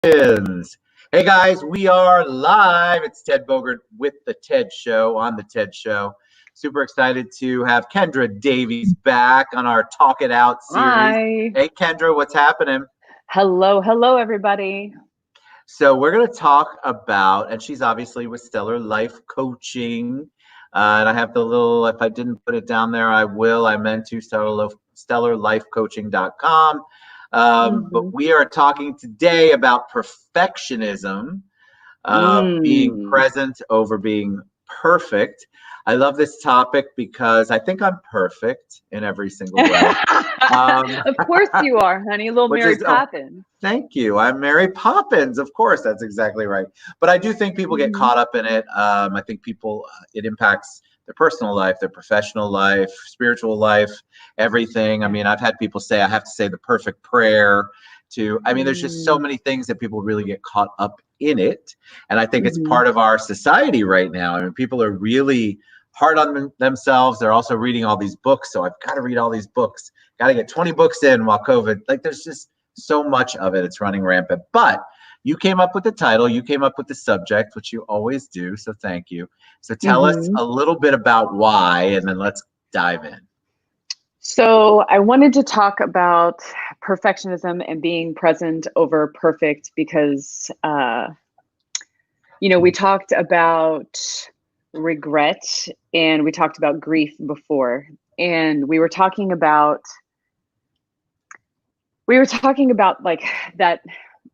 Hey guys, we are live. It's Ted Bogert with the TED Show on the TED Show. Super excited to have Kendra Davies back on our Talk It Out series. Hi. Hey Kendra, what's happening? Hello, everybody. So we're going to talk about, and she's obviously with Stellar Life Coaching. And I have the little, if I didn't put it down there, I will. I meant to stellarlifecoaching.com. But Mhm. we are talking today about perfectionism, being Mm. present over being perfect. I love this topic because I think I'm perfect in every single way. Um, Of course you are, honey. Little which Mary is, oh, Poppins. thank you. I'm Mary Poppins. Of course, that's exactly right. But I do think people get Mhm. caught up in it. I think people, it impacts their personal life, their professional life, spiritual life, everything. I mean, I've had people say I have to say the perfect prayer to, I mean, there's just so Mm. many things that people really get caught up in it. And I think it's Mhm. part of our society right now. I mean, people are really hard on themselves. They're also reading all these books. So I've got to read all these books, got to get 20 books in while COVID, like there's just so much of it. It's running rampant. But you came up with the title, you came up with the subject, which you always do. So thank you. So tell us Mhm. a little bit about why, and then let's dive in. So I wanted to talk about perfectionism and being present over perfect because, we talked about regret and we talked about grief before, and we were talking about like that,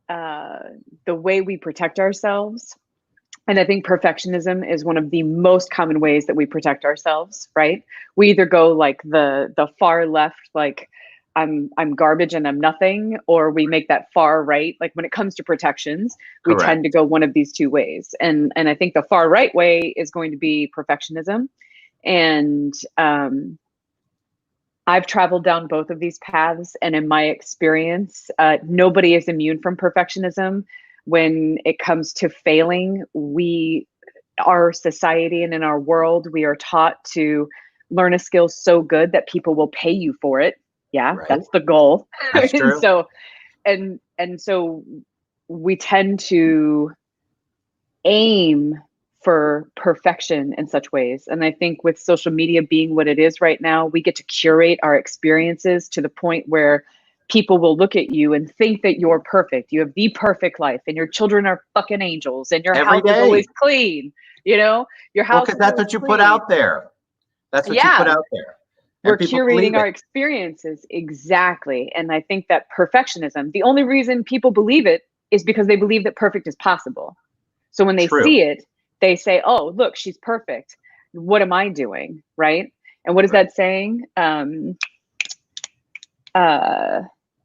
uh, the way we protect ourselves. And I think perfectionism is one of the most common ways that we protect ourselves, right? We either go like the far left, like I'm garbage and I'm nothing, or we make that far right. Like when it comes to protections, we tend to Correct. go one of these two ways. And I think the far right way is going to be perfectionism. And I've traveled down both of these paths, and in my experience, nobody is immune from perfectionism. When it comes to failing, our society and in our world, we are taught to learn a skill so good that people will pay you for it. Yeah, Right. that's the goal. That's and true. so, and so, we tend to aim for perfection in such ways. And I think with social media being what it is right now, we get to curate our experiences to the point where people will look at you and think that you're perfect. You have the perfect life, and your children are fucking angels, and your Every house is always day. clean. You know, your Well, house because is that's always what you put clean. out there. That's what you put Yeah, out there. And we're people believe curating our it. experiences. Exactly. And I think that perfectionism, the only reason people believe it is because they believe that perfect is possible. So when they True. see it, they say, "Oh, look, she's perfect. What am I doing?" Right? And what is Right. that saying? Uh,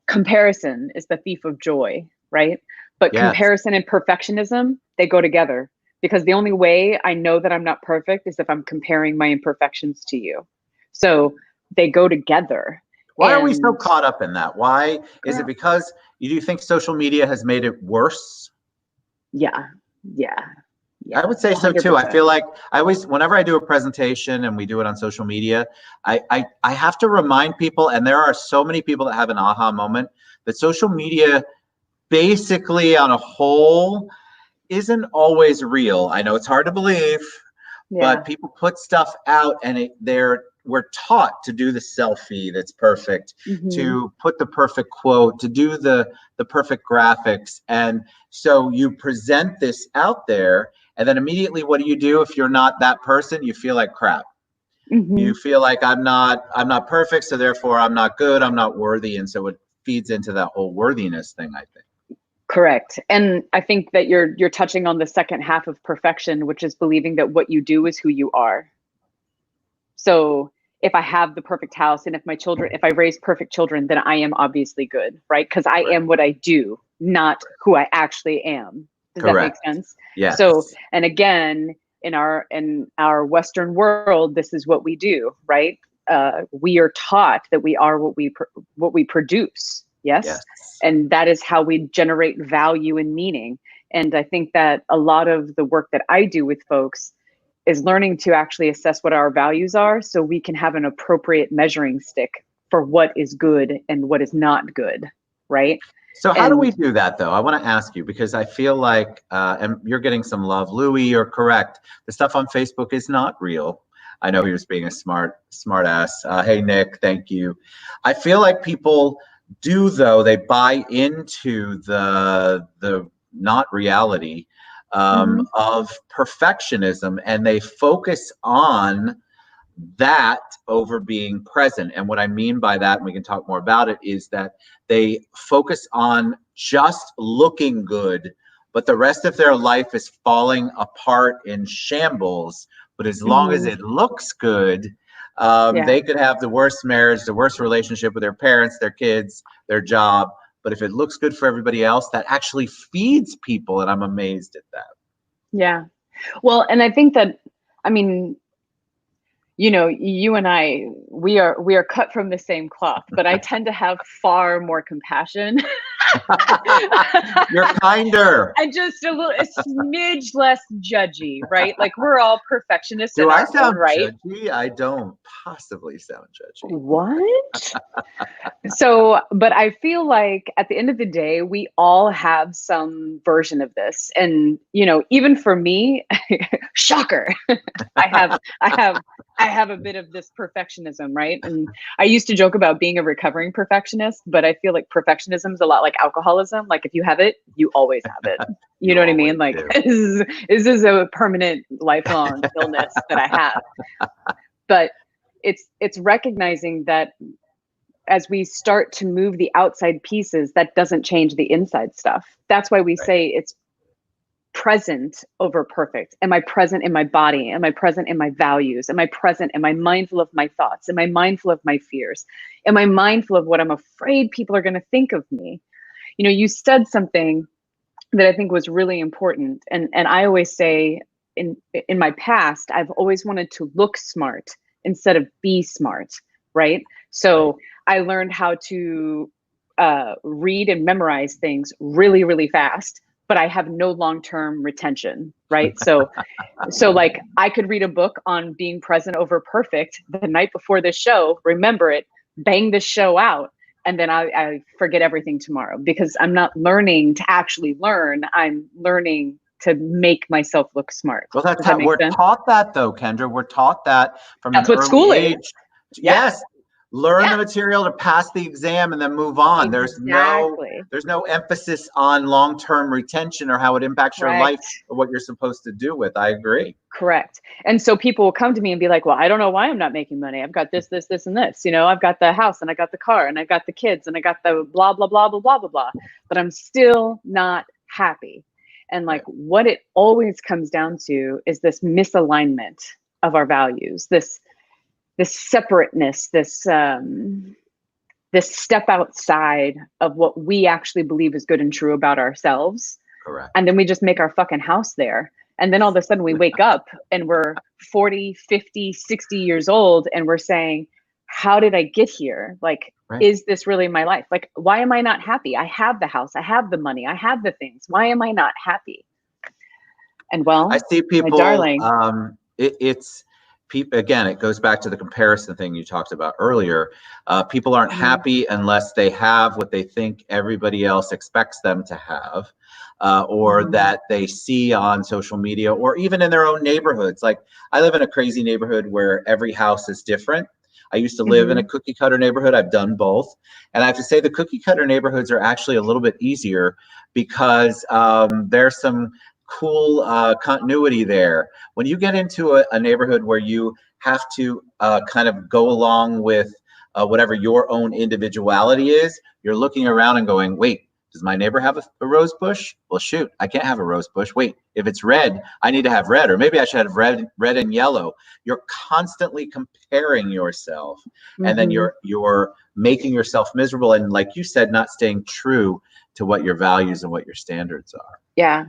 Comparison is the thief of joy, right? But Yes. comparison and perfectionism, they go together, because the only way I know that I'm not perfect is if I'm comparing my imperfections to you. So they go together. Why are we so And caught up in that? Why is it girl, because you do think social media has made it worse? yeah, yeah, I yeah, would say so too. I 100%. feel like I always, whenever I do a presentation and we do it on social media, I have to remind people, and there are so many people that have an aha moment, that social media basically on a whole isn't always real. I know it's hard to believe, Yeah. but people put stuff out and we're taught to do the selfie that's perfect, Hmm. to put the perfect quote, to do the perfect graphics. And so you present this out there, and then immediately what do? If you're not that person, you feel like crap. Hmm. You feel like I'm not perfect, so therefore I'm not good, I'm not worthy. And so it feeds into that whole worthiness thing, I think. Correct. And I think that you're touching on the second half of perfection, which is believing that what you do is who you are. So if I have the perfect house, and if I raise perfect children, then I am obviously good, right? Because I Right. am what I do, not who I actually am. Does that make Correct. sense? So, Yes. and again, in our Western world, this is what we do, right? We are taught that we are what we produce. Yes, Yes. and that is how we generate value and meaning. And I think that a lot of the work that I do with folks is learning to actually assess what our values are, so we can have an appropriate measuring stick for what is good and what is not good, right? So how do we And do that though? I want to ask you because I feel like, and you're getting some love. Louis, you're correct. The stuff on Facebook is not real. I know he was being a smart ass. Hey Nick, thank you. I feel like people do though. They buy into the not reality Mhm. of perfectionism, and they focus on that over being present. And what I mean by that, and we can talk more about it, is that they focus on just looking good, but the rest of their life is falling apart in shambles. But as long as Mhm. it looks good, Yeah. they could have the worst marriage, the worst relationship with their parents, their kids, their job. But if it looks good for everybody else, that actually feeds people. And I'm amazed at that. Yeah. Well, and I think that, I mean, you and I, we are cut from the same cloth, but I tend to have far more compassion. You're kinder. And just a smidge less judgy, right? Like we're all perfectionists Do in I our own sound right. judgy? I don't possibly sound judgy. What? So, but I feel like at the end of the day, we all have some version of this. And, even for me, shocker, I have, I have, I have a bit of this perfectionism, right? And I used to joke about being a recovering perfectionist, but I feel like perfectionism is a lot like alcoholism. Like if you have it, you always have it. You You know what I always mean? Like do. this is a permanent, lifelong illness that I have. But it's recognizing that as we start to move the outside pieces, that doesn't change the inside stuff. That's why we Right. say it's present over perfect. Am I present in my body? Am I present in my values? Am I present? Am I mindful of my thoughts? Am I mindful of my fears? Am I mindful of what I'm afraid people are going to think of me? You said something that I think was really important. And I always say in my past, I've always wanted to look smart instead of be smart, right? Right. So I learned how to read and memorize things really, really fast, but I have no long-term retention, right? So like I could read a book on being present over perfect the night before the show, remember it, bang the show out, and then I forget everything tomorrow because I'm not learning to actually learn. I'm learning to make myself look smart. Well, that's Does that how make we're sense? taught that, though, Kendra. We're taught that from an That's what early school is. age. Yeah. Yes, learn Yeah. the material to pass the exam and then move on. Exactly. There's no emphasis on long-term retention or how it impacts your life Correct. or what you're supposed to do with. I agree. Correct. And so people will come to me and be like, well, I don't know why I'm not making money. I've got this, this, this, and this. I've got the house and I got the car and I got the kids and I got the blah, blah, blah, blah, blah, blah, blah. But I'm still not happy. And like Right. what it always comes down to is this misalignment of our values, this separateness, this step outside of what we actually believe is good and true about ourselves. And Correct. then we just make our fucking house there. And then all of a sudden we wake up and we're 40, 50, 60 years old and we're saying, how did I get here? Like, Right. is this really my life? Like, why am I not happy? I have the house, I have the money, I have the things. Why am I not happy? And I well, see my people. darling, It's people again. It goes back to the comparison thing you talked about earlier. People aren't mhm, happy unless they have what they think everybody else expects them to have, or mhm, that they see on social media, or even in their own neighborhoods. Like I live in a crazy neighborhood where every house is different. I used to live in a mhm, cookie cutter neighborhood. I've done both, and I have to say the cookie cutter neighborhoods are actually a little bit easier because there's some cool continuity there. When you get into a neighborhood where you have to kind of go along with whatever your own individuality is, you're looking around and going, wait, does my neighbor have a rose bush? Well, shoot, I can't have a rose bush. Wait, if it's red, I need to have red, or maybe I should have red and yellow. You're constantly comparing yourself, and then mhm. you're making yourself miserable, and like you said, not staying true to what your values and what your standards are. Yeah.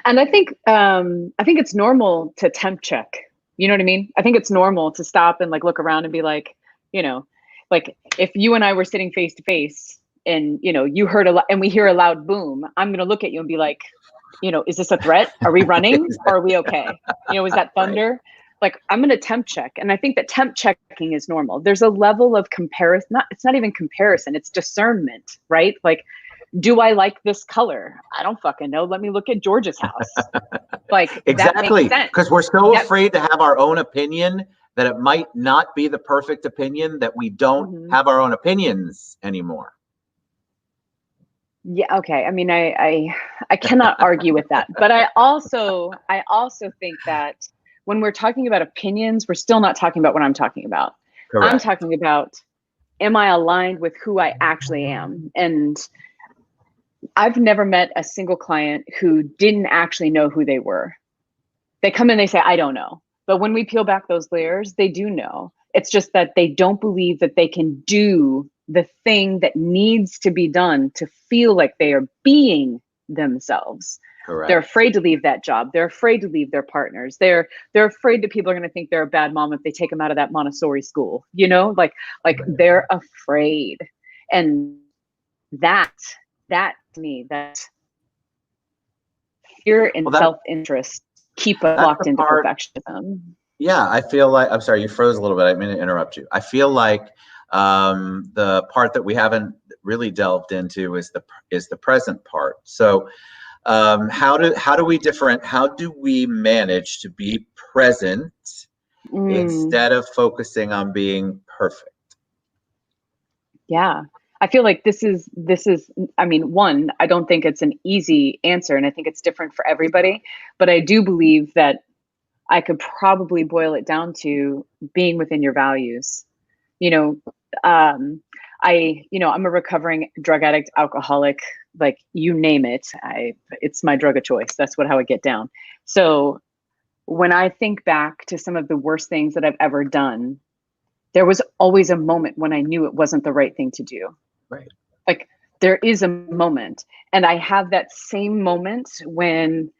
And I think it's normal to temp check. You know what I mean? I think it's normal to stop and like look around and be like, you know, like if you and I were sitting face to face and you heard and we hear a loud boom, I'm gonna look at you and be like, is this a threat? Are we running or are we okay? Is that Right. thunder? Like I'm gonna temp check. And I think that temp checking is normal. There's a level of comparison, it's not even comparison, it's discernment, right? Like Do I like this color? I don't fucking know. Let me look at George's house. Like, that makes Exactly, sense. because we're so That, afraid to have our own opinion that it might not be the perfect opinion, that we don't have our own opinions anymore. yeah, okay. I mean, I cannot argue with that. But I also think that when we're talking about opinions, we're still not talking about what I'm talking about. I'm Correct. talking about, am I aligned with who I actually am? And I've never met a single client who didn't actually know who they were. They come in, they say, I don't know. But when we peel back those layers, they do know. It's just that they don't believe that they can do the thing that needs to be done to feel like they are being themselves. They're Correct. afraid to leave that job. They're afraid to leave their partners. They're afraid that people are going to think they're a bad mom if they take them out of that Montessori school. Like they're afraid. And that to me, that fear and Well, that self-interest keep us that's locked the into part. perfectionism. Yeah, I feel like, I'm sorry, you froze a little bit. I didn't mean to interrupt you. I feel like the part that we haven't really delved into is the present part. So how do we manage to be present Mm, instead of focusing on being perfect? yeah. I feel like this is I mean, one, I don't think it's an easy answer and I think it's different for everybody, but I do believe that I could probably boil it down to being within your values. You know, I'm a recovering drug addict, alcoholic, like you name it. It's my drug of choice. That's how I get down. So when I think back to some of the worst things that I've ever done, there was always a moment when I knew it wasn't the right thing to do. Right. Like, there is a moment. And I have that same moment when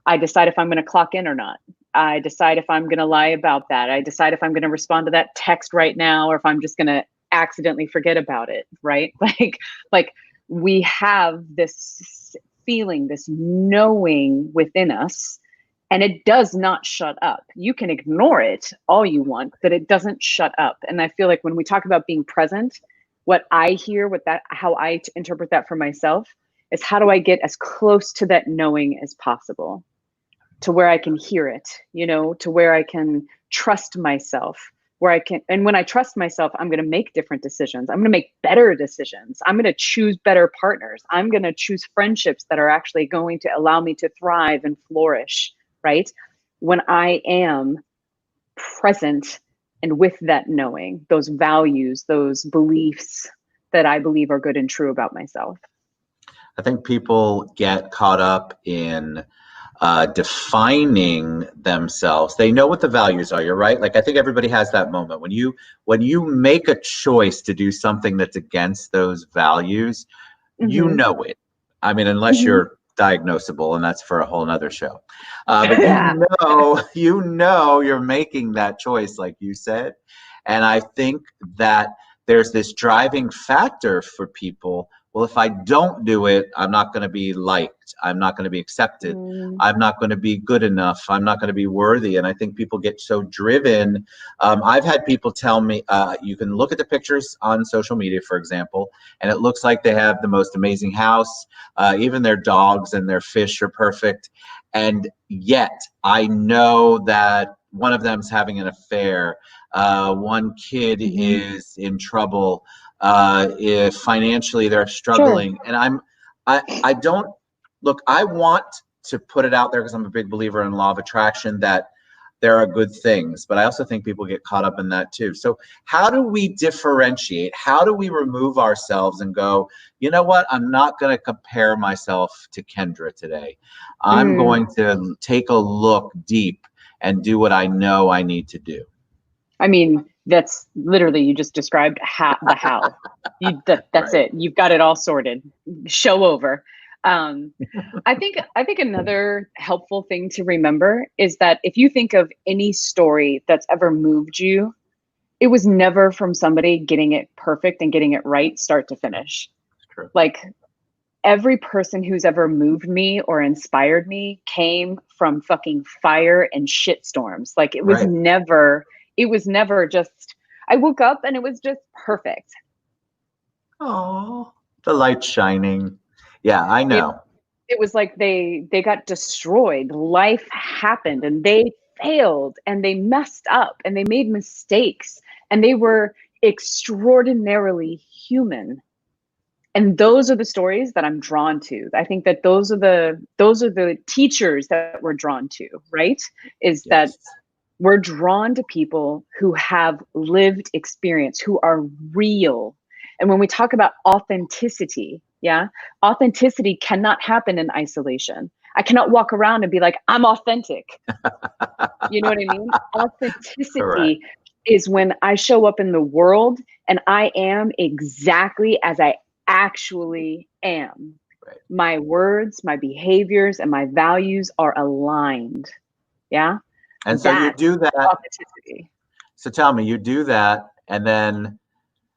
I decide if I'm going to clock in or not. I decide if I'm going to lie about that. I decide if I'm going to respond to that text right now or if I'm just going to accidentally forget about it, right? Like we have this feeling, this knowing within us, and it does not shut up. You can ignore it all you want, but it doesn't shut up. And I feel like when we talk about being present, what I hear, how I interpret that for myself is, how do I get as close to that knowing as possible, to where I can hear it, to where I can trust myself, and when I trust myself, I'm going to make different decisions. I'm going to make better decisions. I'm going to choose better partners. I'm going to choose friendships that are actually going to allow me to thrive and flourish, right? When I am present and with that knowing, those values, those beliefs that I believe are good and true about myself. I think people get caught up in defining themselves. They know what the values are. You're right. Like, I think everybody has that moment when you make a choice to do something that's against those values. You Mm-hmm. know it. I mean, unless Mm-hmm. you're diagnosable, and that's for a whole nother show. But Yeah. you're making that choice, like you said. And I think that there's this driving factor for people. Well, if I don't do it, I'm not going to be liked. I'm not going to be accepted. Mm, I'm not going to be good enough. I'm not going to be worthy. And I think people get so driven. I've had people tell me, you can look at the pictures on social media, for example, and it looks like they have the most amazing house. Even their dogs and their fish are perfect. And yet, I know that one of them's having an affair. One kid mm-hmm. is in trouble. If financially they're Sure. struggling, and I don't look. I want to put it out there because I'm a big believer in law of attraction, that there are good things, but I also think people get caught up in that too. So how do we differentiate? How do we remove ourselves and go, you know what? I'm not going to compare myself to Kendra today. I'm Mm. going to take a look deep and do what I know I need to do. I mean, that's literally, you just described the how. That's Right. it. You've got it all sorted. Show over. Um, I think another helpful thing to remember is that if you think of any story that's ever moved you, it was never from somebody getting it perfect and getting it right, start to finish. It's true. Like, every person who's ever moved me or inspired me came from fucking fire and shitstorms. Like, Right. it was never just, I woke up and it was just perfect. Oh, the light shining. Yeah, I It know. it was like they got destroyed. Life happened and they failed and they messed up and they made mistakes and they were extraordinarily human. And those are the stories that I'm drawn to. I think that those are the teachers that we're drawn to, right? Is that Yes. we're drawn to people who have lived experience, who are real. And when we talk about authenticity, yeah, authenticity cannot happen in isolation. I cannot walk around and be like, I'm authentic. You know what I mean? Correct. Authenticity is when I show up in the world and I am exactly as I actually am. Right. My words, my behaviors, and my values are aligned. Yeah. And so you That's do that. authenticity. So tell me, you do that, and then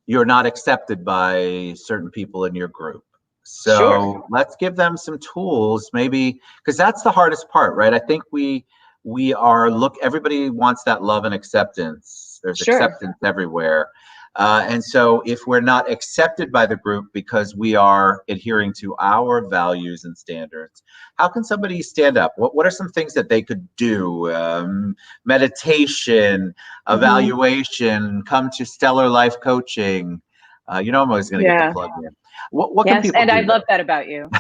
you're not accepted by certain people in your group. Sure. So let's give them some tools, maybe, because that's the hardest part, right? I think we are everybody wants that love and acceptance. There's Sure. acceptance everywhere. And so if we're not accepted by the group because we are adhering to our values and standards, how can somebody stand up? What are some things that they could do? Meditation, Hmm. evaluation, come to Stellar Life Coaching. I'm always going to get the Yeah. plug in. What can Yes. people And I do love though? that about you.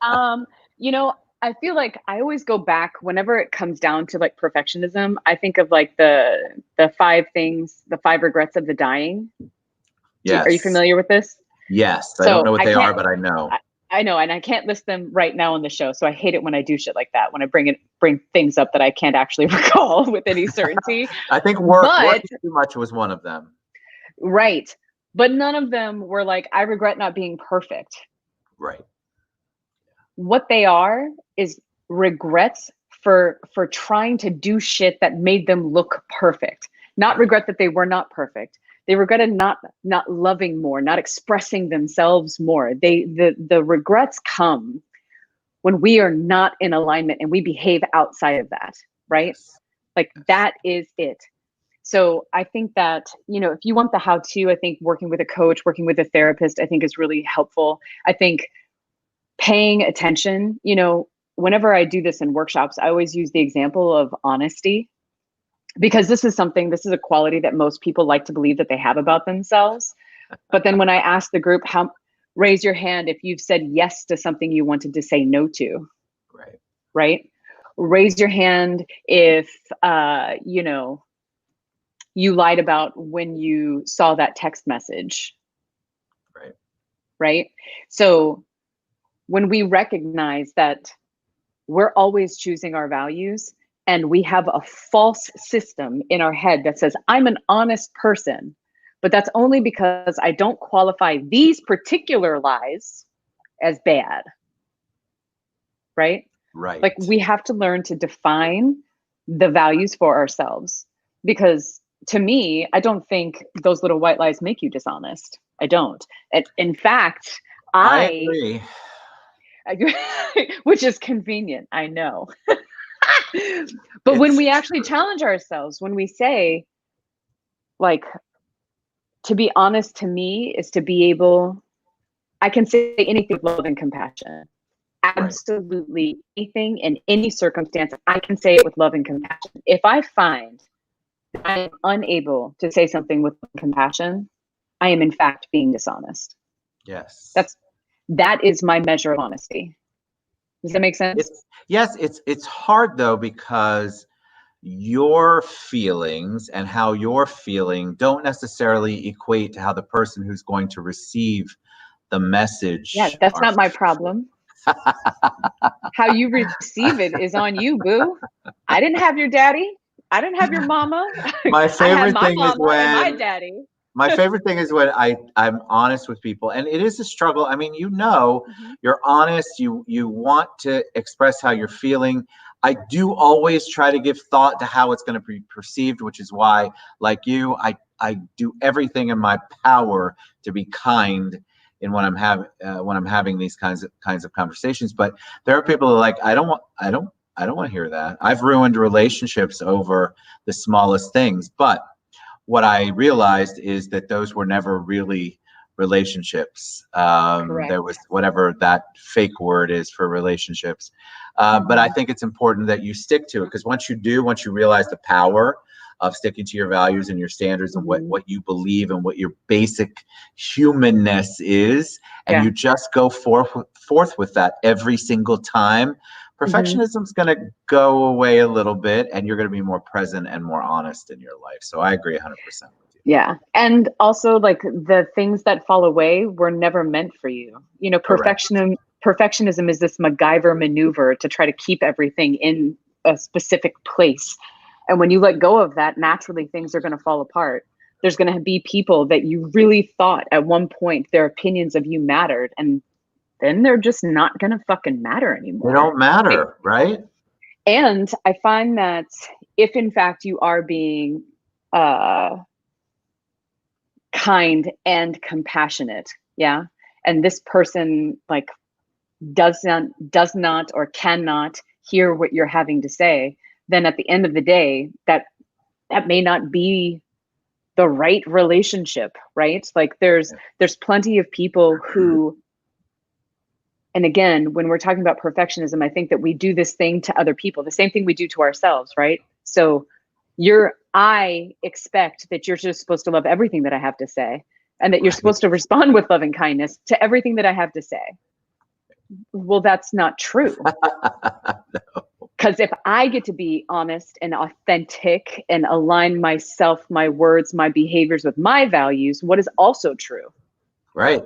Um, you know, I feel like I always go back whenever it comes down to like perfectionism. I think of like the five things, the five regrets of the dying. Are you Yes. familiar with this? Yes. I don't So know what I they can't. are, but I know. I, I know, and I can't list them right now on the show. So I hate it when I do shit like that. When I bring things up that I can't actually recall with any certainty. I think But working too much was one of them. right, but none of them were like I regret not being perfect. Right. What they are is regrets for trying to do shit that made them look perfect. Not Right. regret that they were not perfect. They regretted not loving more, not expressing themselves more. The regrets come when we are not in alignment and we behave outside of that, right? Yes. Like Yes. that is it. So I think that, if you want the how to, I think working with a coach, working with a therapist, I think is really helpful. I think paying attention, whenever I do this in workshops, I always use the example of honesty because this is a quality that most people like to believe that they have about themselves. But then when I ask the group, raise your hand if you've said yes to something you wanted to say no to, Right. right? Raise your hand if, you lied about when you saw that text message, Right. right? So when we recognize that we're always choosing our values and we have a false system in our head that says, I'm an honest person, but that's only because I don't qualify these particular lies as bad, right? Like Right. we have to learn to define the values for ourselves because to me, I don't think those little white lies make you dishonest. I don't. And in fact, I I, agree. which is convenient, I know. But when It's we actually true. challenge ourselves, when we say, like, to be honest to me is to be able, I can say anything with love and compassion. Right. Absolutely anything in any circumstance, I can say it with love and compassion. If I find that I am unable to say something with compassion, I am in fact being dishonest. Yes. That's that is my measure of honesty. Does that make sense? It's hard though because your feelings and how you're feeling don't necessarily equate to how the person who's going to receive the Yeah, message that's are not my problem. How you receive it is on you, boo. I didn't have your daddy. I didn't have your mama. my I had favorite my thing is mama and my when daddy. my favorite thing is when I'm honest with people, and it is a struggle. I mean, Mhm. you're honest, you want to express how you're feeling. I do always try to give thought to how it's going to be perceived, which is why, like you, I do everything in my power to be kind in when I'm having these kinds of conversations. But there are people who are like, I don't want to hear that. I've ruined relationships over the smallest things. But what I realized is that those were never really relationships. Correct. There was whatever that fake word is for relationships. But I think it's important that you stick to it, because once you realize the power of sticking to your values and your standards and what you believe and what your basic humanness is, and you just go forth with that every single time, perfectionism's going to go away a little bit, and you're going to be more present and more honest in your life. So I agree 100% with you. Yeah. And also, like, the things that fall away were never meant for you. You know, Correct. perfectionism is this MacGyver maneuver to try to keep everything in a specific place. And when you let go of that, naturally things are going to fall apart. There's going to be people that you really thought at one point their opinions of you mattered, and then they're just not going to fucking matter They anymore. don't matter, right? And I find that if in fact you are being kind and compassionate, yeah, and this person like does not or cannot hear what you're having to say, then at the end of the day, that may not be the right relationship, right? Like there's plenty of people who, and again, when we're talking about perfectionism, I think that we do this thing to other people, the same thing we do to ourselves, right? So I expect that you're just supposed to love everything that I have to say, and that you're supposed to respond with love and kindness to everything that I have to say. Well, that's not true. Because if I get to be honest and authentic and align myself, my words, my behaviors with my values, what is also true? Right.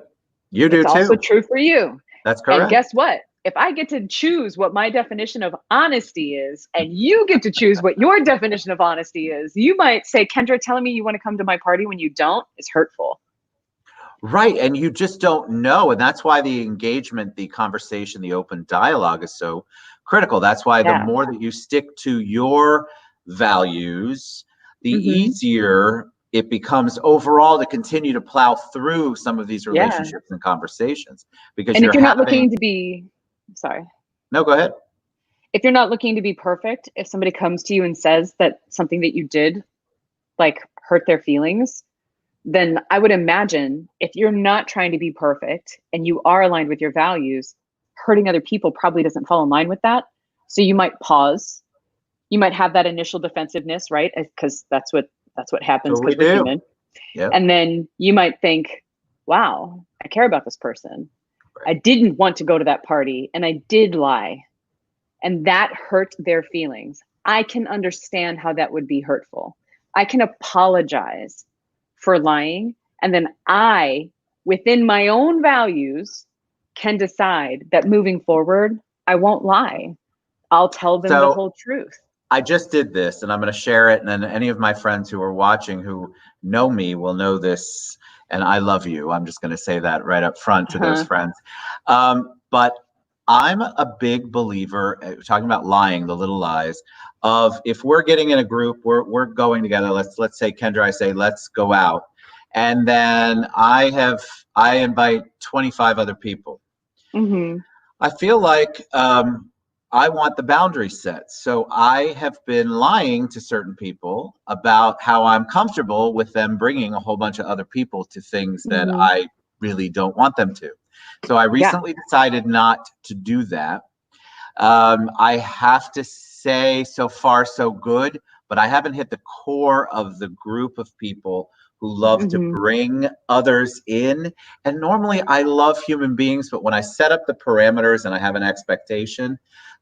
You do It's also too. true for you. That's And correct. guess what? If I get to choose what my definition of honesty is, and you get to choose what your definition of honesty is, you might say, Kendra, telling me you want to come to my party when you don't is hurtful. Right. And you just don't know. And that's why the engagement, the conversation, the open dialogue is so critical. That's why the Yeah. more that you stick to your values, the easier it becomes overall to continue to plow through some of these Yeah. relationships and conversations, because And if you're you're not having. looking to be, sorry. No, go ahead. If you're not looking to be perfect, if somebody comes to you and says that something that you did like hurt their feelings, then I would imagine if you're not trying to be perfect and you are aligned with your values, hurting other people probably doesn't fall in line with that. So you might pause. You might have that initial defensiveness, right? Because that's what happens So we because we're do. human. Yeah. And then you might think, wow, I care about this person. I Right. didn't want to go to that party and I did lie. And that hurt their feelings. I can understand how that would be hurtful. I can apologize for lying. And then I, within my own values, can decide that moving forward, I won't lie. I'll tell them the So whole truth. I just did this, and I'm going to share it. And then any of my friends who are watching who know me will know this. And I love you. I'm just going to say that right up front to those friends. But I'm a big believer, talking about lying, the little lies, of if we're getting in a group, we're going together. Let's say, Kendra, I say, let's go out. And then I invite 25 other people. Mm-hmm. I feel like I want the boundaries set. So I have been lying to certain people about how I'm comfortable with them bringing a whole bunch of other people to things that Mm-hmm. I really don't want them to. So I Yeah. recently decided not to do that. I have to say, so far, so good, but I haven't hit the core of the group of people who love to Mm-hmm. bring others in. And normally I love human beings, but when I set up the parameters and I have an expectation,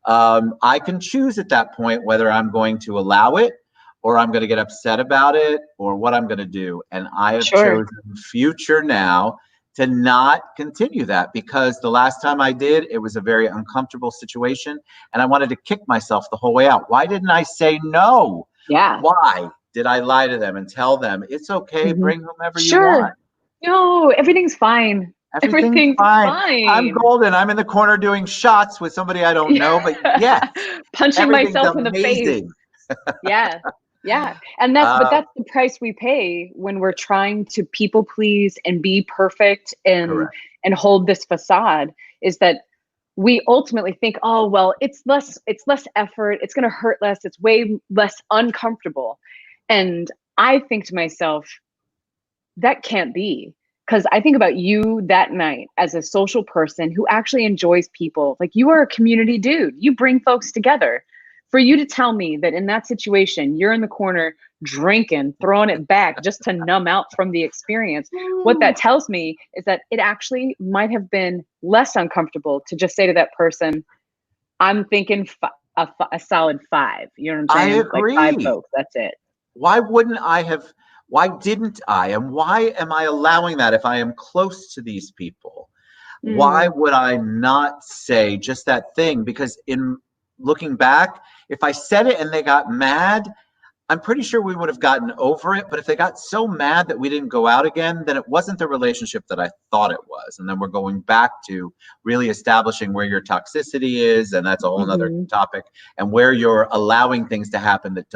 I can choose at that point whether I'm going to allow it or I'm going to get upset about it or what I'm going to do. And I have Sure. chosen future now to not continue that, because the last time I did, it was a very uncomfortable situation and I wanted to kick myself the whole way out. Why didn't I say no? Yeah. Why did I lie to them and tell them it's okay, Mm-hmm. bring whomever you Sure. want? No, everything's fine. Everything's Everything's fine. I'm fine. golden. I'm in the corner doing shots with somebody I don't know, but yes, Punching everything's myself in the face. amazing. Yeah. Yeah. And Uh, that's the price we pay when we're trying to people please and be perfect and correct. hold this facade, is that we ultimately think, oh, well, it's less effort, it's going to hurt less, it's way less uncomfortable. And I think to myself, that can't be. Because I think about you that night as a social person who actually enjoys people. Like, you are a community dude. You bring folks together. For you to tell me that in that situation, you're in the corner drinking, throwing it back just to numb out from the experience, what that tells me is that it actually might have been less uncomfortable to just say to that person, I'm thinking a solid 5. You know what I'm I saying? Like 5 agree. folks. That's it. Why wouldn't I have? Why didn't I? And why am I allowing that if I am close to these people? Why Mm, would I not say just that thing? Because in looking back, if I said it and they got mad, I'm pretty sure we would have gotten over it. But if they got so mad that we didn't go out again, then it wasn't the relationship that I thought it was. And then we're going back to really establishing where your toxicity is, and that's a whole nother hmm. topic, and where you're allowing things to happen that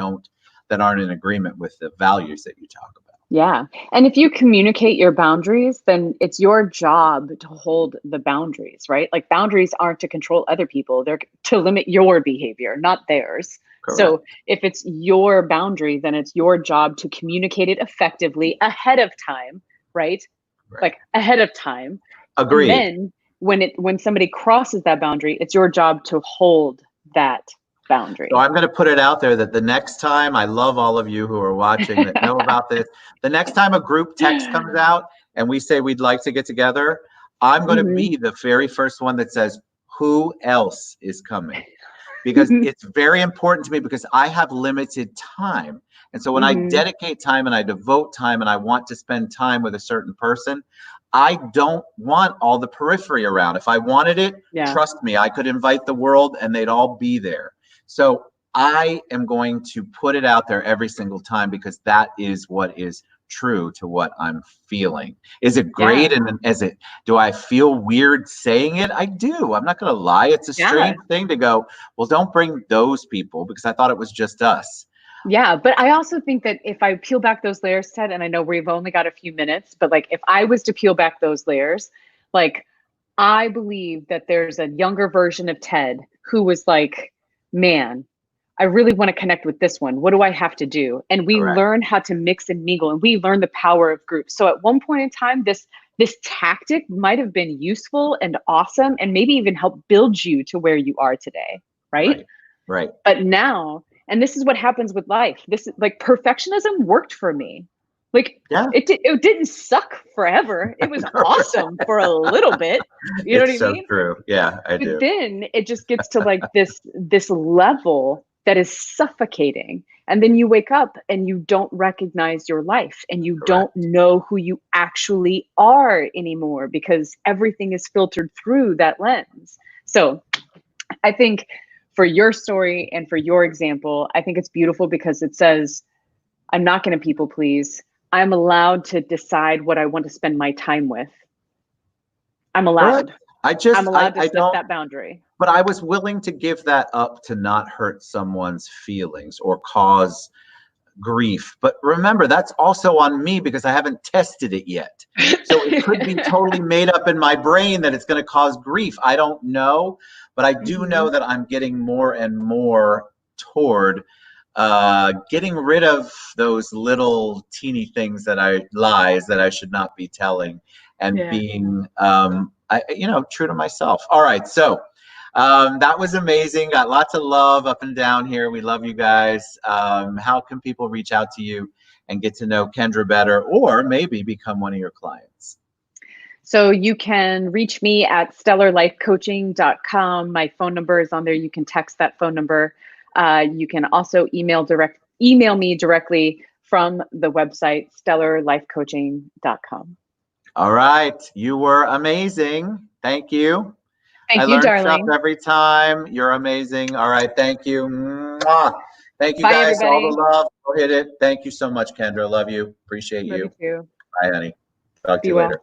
aren't in agreement with the values that you talk about. Yeah. And if you communicate your boundaries, then it's your job to hold the boundaries, right? Like, boundaries aren't to control other people, they're to limit your behavior, not theirs. Correct. So if it's your boundary, then it's your job to communicate it effectively ahead of time, right? Right. Like, ahead of time. And Agreed. then when somebody crosses that boundary, it's your job to hold that So boundary. I'm going to put it out there that the next time, I love all of you who are watching that know about this. The next time a group text comes out and we say we'd like to get together, I'm going to Hmm. be the very first one that says, who else is coming? Because it's very important to me, because I have limited time. And so when I Hmm. dedicate time and I devote time and I want to spend time with a certain person, I don't want all the periphery around. If I wanted it, Yeah. trust me, I could invite the world and they'd all be there. So I am going to put it out there every single time, because that is what is true to what I'm feeling. Is it great? Yeah. And do I feel weird saying it? I do. I'm not going to lie. It's a Yeah. strange thing to go, well, don't bring those people, because I thought it was just us. Yeah, but I also think that if I peel back those layers, Ted, and I know we've only got a few minutes, but like, if I was to peel back those layers, like, I believe that there's a younger version of Ted who was like, man, I really want to connect with this one. What do I have to do? And we Correct. learn how to mix and mingle, and we learn the power of groups. So at one point in time, this tactic might have been useful and awesome, and maybe even help build you to where you are today, right? Right. Right. But now, and this is what happens with life. This is like, perfectionism worked for me. Like, Yeah. it didn't suck forever. It was awesome for a little bit. You know what It's I so mean? true. Yeah, I But do. then it just gets to like this level that is suffocating. And then you wake up and you don't recognize your life, and you don't Correct. know who you actually are anymore, because everything is filtered through that lens. So I think for your story and for your example, I think it's beautiful, because it says, I'm not going to people please. I'm allowed to decide what I want to spend my time with. I'm Correct. allowed. I I'm just, allowed to I set don't, that boundary. but I was willing to give that up to not hurt someone's feelings or cause grief. But remember, that's also on me, because I haven't tested it yet. So it could be totally made up in my brain that it's going to cause grief. I don't know, but I do Hmm. know that I'm getting more and more toward getting rid of those little teeny things lies that I should not be telling, and Yeah. being, true to myself. All right. So that was amazing. Got lots of love up and down here. We love you guys. How can people reach out to you and get to know Kendra better, or maybe become one of your clients? So you can reach me at stellarlifecoaching.com. My phone number is on there. You can text that phone number. You can also email me directly from the website stellarlifecoaching.com. All right. You were amazing. Thank you. I Thank you, learn stuff darling. every time. You're amazing. All right. Thank you. Mwah. Thank you Bye, guys. All the everybody. love. Go hit it. Thank you so much, Kendra. Love you. Appreciate Love you you. too. Bye, honey. Talk to Be you well. later.